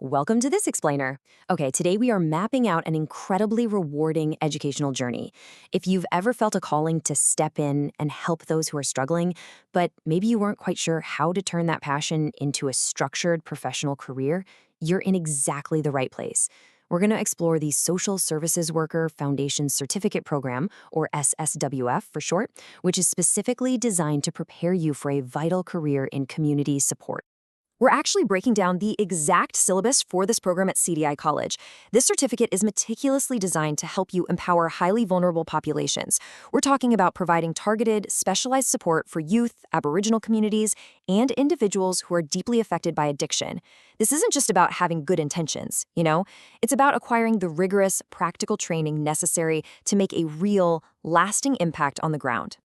Welcome to this explainer. Okay, today we are mapping out an incredibly rewarding educational journey. If you've ever felt a calling to step in and help those who are struggling, but maybe you weren't quite sure how to turn that passion into a structured professional career, you're in exactly the right place. We're going to explore the Social Services Worker Foundation Certificate Program, or SSWF for short, which is specifically designed to prepare you for a vital career in community support. We're actually breaking down the exact syllabus for this program at CDI College. This certificate is meticulously designed to help you empower highly vulnerable populations. We're talking about providing targeted, specialized support for youth, Aboriginal communities, and individuals who are deeply affected by addiction. This isn't just about having good intentions, It's about acquiring the rigorous, practical training necessary to make a real, lasting impact on the ground.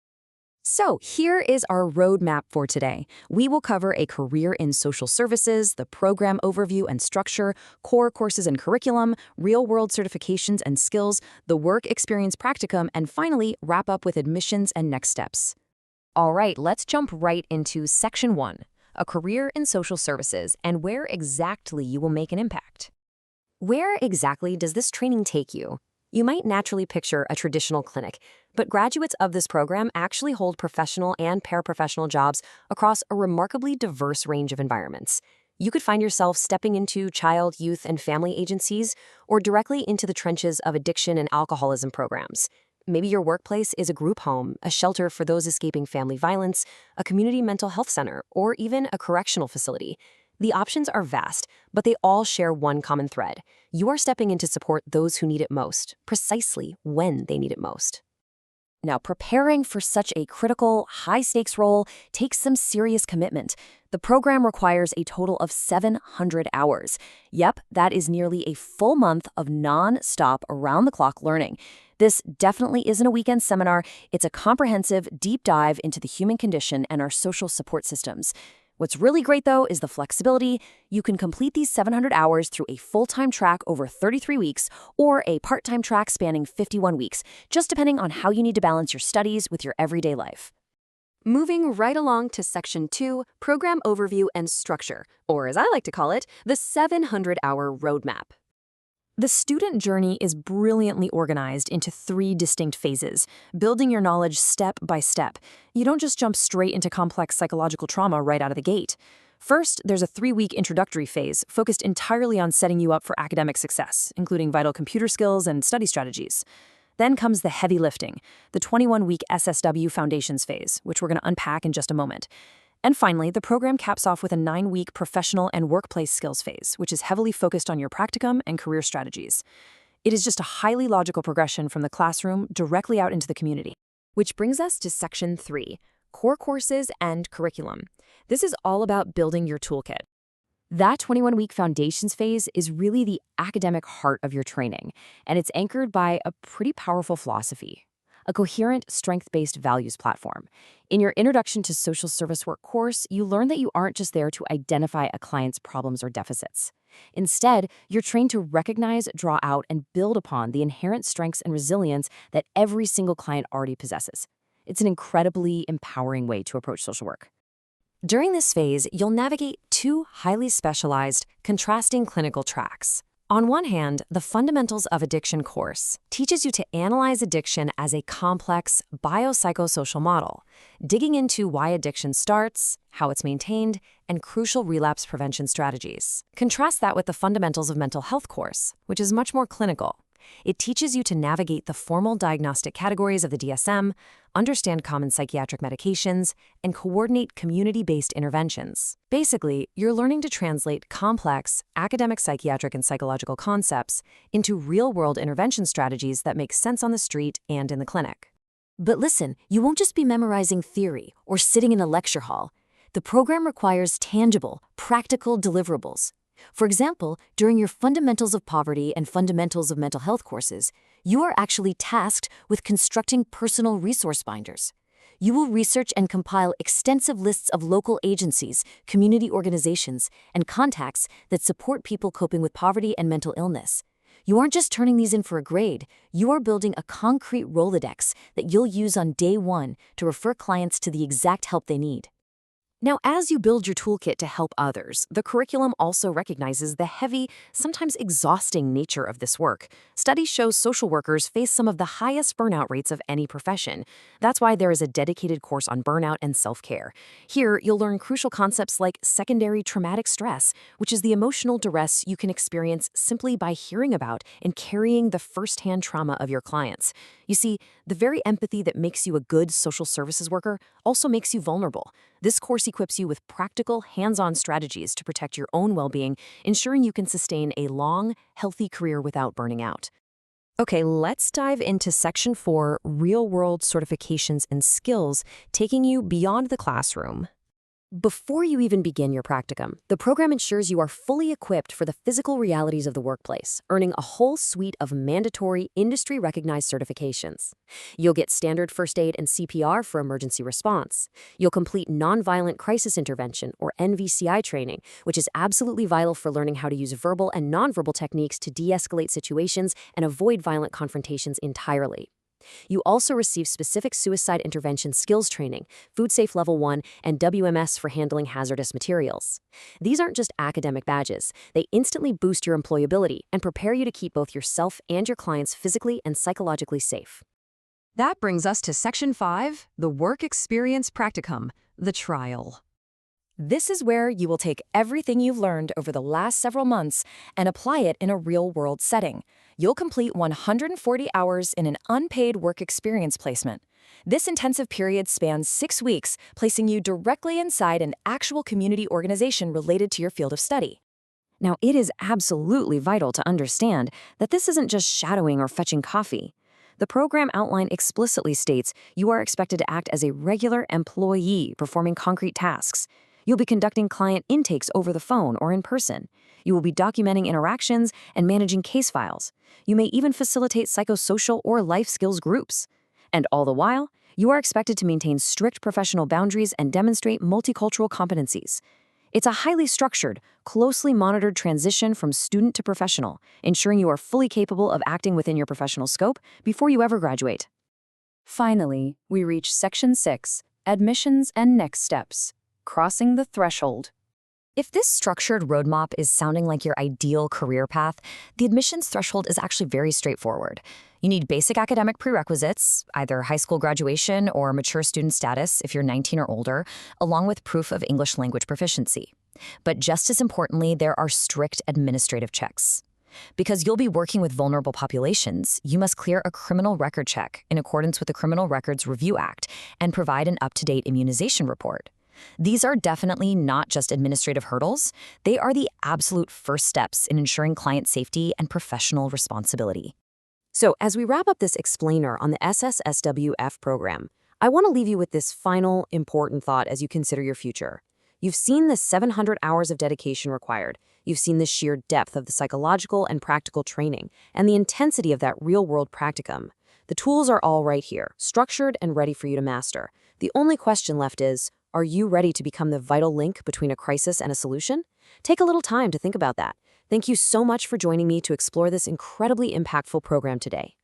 So here is our roadmap for today. We will cover a career in social services, the program overview and structure, core courses and curriculum, real-world certifications and skills, the work experience practicum, and finally, wrap up with admissions and next steps. All right, let's jump right into Section 1, a career in social services and where exactly you will make an impact. Where exactly does this training take you? You might naturally picture a traditional clinic, but graduates of this program actually hold professional and paraprofessional jobs across a remarkably diverse range of environments. You could find yourself stepping into child, youth, and family agencies or directly into the trenches of addiction and alcoholism programs. Maybe your workplace is a group home, a shelter for those escaping family violence, a community mental health center, or even a correctional facility. The options are vast, but they all share one common thread. You are stepping in to support those who need it most, precisely when they need it most. Now, preparing for such a critical, high-stakes role takes some serious commitment. The program requires a total of 700 hours. Yep, that is nearly a full month of non-stop, around-the-clock learning. This definitely isn't a weekend seminar. It's a comprehensive, deep dive into the human condition and our social support systems. What's really great, though, is the flexibility. You can complete these 700 hours through a full-time track over 33 weeks or a part-time track spanning 51 weeks, just depending on how you need to balance your studies with your everyday life. Moving right along to Section 2, Program Overview and Structure, or as I like to call it, the 700-hour roadmap. The student journey is brilliantly organized into 3 distinct phases, building your knowledge step by step. You don't just jump straight into complex psychological trauma right out of the gate. First, there's a 3-week introductory phase focused entirely on setting you up for academic success, including vital computer skills and study strategies. Then comes the heavy lifting, the 21-week SSW Foundations phase, which we're going to unpack in just a moment. And finally, the program caps off with a 9-week professional and workplace skills phase, which is heavily focused on your practicum and career strategies. It is just a highly logical progression from the classroom directly out into the community. Which brings us to Section 3, Core Courses and Curriculum. This is all about building your toolkit. That 21-week foundations phase is really the academic heart of your training, and it's anchored by a pretty powerful philosophy. A coherent, strength-based values platform. In your Introduction to Social Service Work course, you learn that you aren't just there to identify a client's problems or deficits. Instead, you're trained to recognize, draw out, and build upon the inherent strengths and resilience that every single client already possesses. It's an incredibly empowering way to approach social work. During this phase, you'll navigate 2 highly specialized, contrasting clinical tracks. On one hand, the Fundamentals of Addiction course teaches you to analyze addiction as a complex biopsychosocial model, digging into why addiction starts, how it's maintained, and crucial relapse prevention strategies. Contrast that with the Fundamentals of Mental Health course, which is much more clinical. It teaches you to navigate the formal diagnostic categories of the DSM, understand common psychiatric medications, and coordinate community-based interventions. Basically, you're learning to translate complex, academic psychiatric and psychological concepts into real-world intervention strategies that make sense on the street and in the clinic. But listen, you won't just be memorizing theory or sitting in a lecture hall. The program requires tangible, practical deliverables. For example, during your Fundamentals of Poverty and Fundamentals of Mental Health courses, you are actually tasked with constructing personal resource binders. You will research and compile extensive lists of local agencies, community organizations, and contacts that support people coping with poverty and mental illness. You aren't just turning these in for a grade, you are building a concrete Rolodex that you'll use on day 1 to refer clients to the exact help they need. Now, as you build your toolkit to help others, the curriculum also recognizes the heavy, sometimes exhausting nature of this work. Studies show social workers face some of the highest burnout rates of any profession. That's why there is a dedicated course on burnout and self-care. Here, you'll learn crucial concepts like secondary traumatic stress, which is the emotional duress you can experience simply by hearing about and carrying the firsthand trauma of your clients. You see, the very empathy that makes you a good social services worker also makes you vulnerable. This course equips you with practical, hands-on strategies to protect your own well-being, ensuring you can sustain a long, healthy career without burning out. Okay, let's dive into Section 4, Real-World Certifications and Skills, taking you beyond the classroom. Before you even begin your practicum, the program ensures you are fully equipped for the physical realities of the workplace, earning a whole suite of mandatory, industry-recognized certifications. You'll get standard first aid and CPR for emergency response. You'll complete nonviolent crisis intervention, or NVCI training, which is absolutely vital for learning how to use verbal and nonverbal techniques to de-escalate situations and avoid violent confrontations entirely. You also receive specific suicide intervention skills training, Food Safe Level 1, and WMS for handling hazardous materials. These aren't just academic badges. They instantly boost your employability and prepare you to keep both yourself and your clients physically and psychologically safe. That brings us to Section 5, the Work Experience Practicum, the trial. This is where you will take everything you've learned over the last several months and apply it in a real-world setting. You'll complete 140 hours in an unpaid work experience placement. This intensive period spans 6 weeks, placing you directly inside an actual community organization related to your field of study. Now, it is absolutely vital to understand that this isn't just shadowing or fetching coffee. The program outline explicitly states you are expected to act as a regular employee performing concrete tasks. You'll be conducting client intakes over the phone or in person. You will be documenting interactions and managing case files. You may even facilitate psychosocial or life skills groups. And all the while, you are expected to maintain strict professional boundaries and demonstrate multicultural competencies. It's a highly structured, closely monitored transition from student to professional, ensuring you are fully capable of acting within your professional scope before you ever graduate. Finally, we reach Section 6, Admissions and Next Steps. Crossing the threshold. If this structured roadmap is sounding like your ideal career path, the admissions threshold is actually very straightforward. You need basic academic prerequisites, either high school graduation or mature student status if you're 19 or older, along with proof of English language proficiency. But just as importantly, there are strict administrative checks. Because you'll be working with vulnerable populations, you must clear a criminal record check in accordance with the Criminal Records Review Act and provide an up-to-date immunization report. These are definitely not just administrative hurdles, they are the absolute first steps in ensuring client safety and professional responsibility. So, as we wrap up this explainer on the SSSWF program, I want to leave you with this final important thought as you consider your future. You've seen the 700 hours of dedication required. You've seen the sheer depth of the psychological and practical training and the intensity of that real-world practicum. The tools are all right here, structured and ready for you to master. The only question left is, are you ready to become the vital link between a crisis and a solution? Take a little time to think about that. Thank you so much for joining me to explore this incredibly impactful program today.